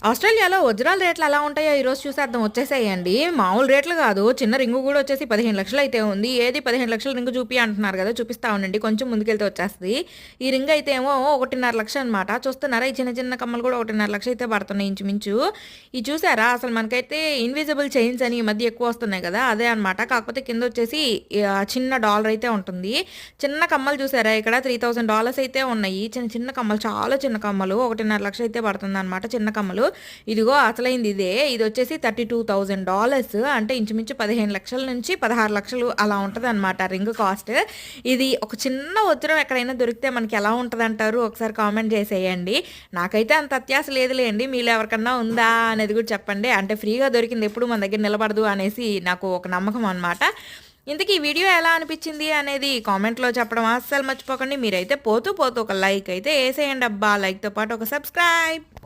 ఆస్ట్రేలియాలో వజ్రాల రేట్లు ఎలా ఉంటాయో ఈరోజు చూసేద్దాం వచ్చేసాయండి. మామూలు రేట్లు కాదు. చిన్న రింగు కూడా వచ్చేసి 15,00,000 అయితే ఉంది. ఏది 15,00,000 రింగు చూపి అంటున్నారు కదా! చూపిస్తా ఉండండి. కొంచెం ముందుకెళ్తే వచ్చేస్తది. ఈ రింగ్ అయితే ఏమో 1,50,000 అనమాట. చూస్తున్నారా? ఈ చిన్న చిన్న కమ్మలు కూడా 1,50,000 అయితే పడుతున్నాయి ఇంచుమించు. ఇది చూసారా? అసలు మనకైతే ఇన్విజిబుల్ చైన్స్ అని ఈ మధ్య ఎక్కువ వస్తున్నాయి కదా! అదే అనమాట. కాకపోతే కింద వచ్చేసి చిన్న డాలర్ అయితే ఉంటుంది. చిన్న కమ్మలు చూసారా? ఇక్కడ $3,000 అయితే ఉన్నాయి. చిన్న చిన్న కమ్మలు చాలా చిన్న కమ్మలు 1,50,000 అయితే పడుతుందనమాట చిన్న కమ్మలు. ఇదిగో అసలైంది ఇదే. ఇది వచ్చేసి $32,000 అంటే ఇంచుమించు 15,00,000 నుంచి 16,00,000 అలా ఉంటదనమాట రింగ్ కాస్ట్. ఇది ఒక చిన్న వజ్రం ఎక్కడైనా దొరికితే మనకి ఎలా ఉంటదంటారు? ఒకసారి కామెంట్ చేసేయండి. నాకైతే అంత అత్యాస లేదులేండి. మీలో ఎవరికన్నా ఉందా అనేది కూడా చెప్పండి. అంటే ఫ్రీగా దొరికింది ఎప్పుడు మన దగ్గర నిలబడదు అనేసి నాకు ఒక నమ్మకం అనమాట. ఇంతకీ ఈ వీడియో ఎలా అనిపించింది అనేది కామెంట్లో చెప్పడం అస్సలు మర్చిపోకండి. మీరైతే పోతూ పోతూ ఒక లైక్ అయితే వేసేయండి అబ్బా. లైక్తో పాటు ఒక సబ్స్క్రైబ్.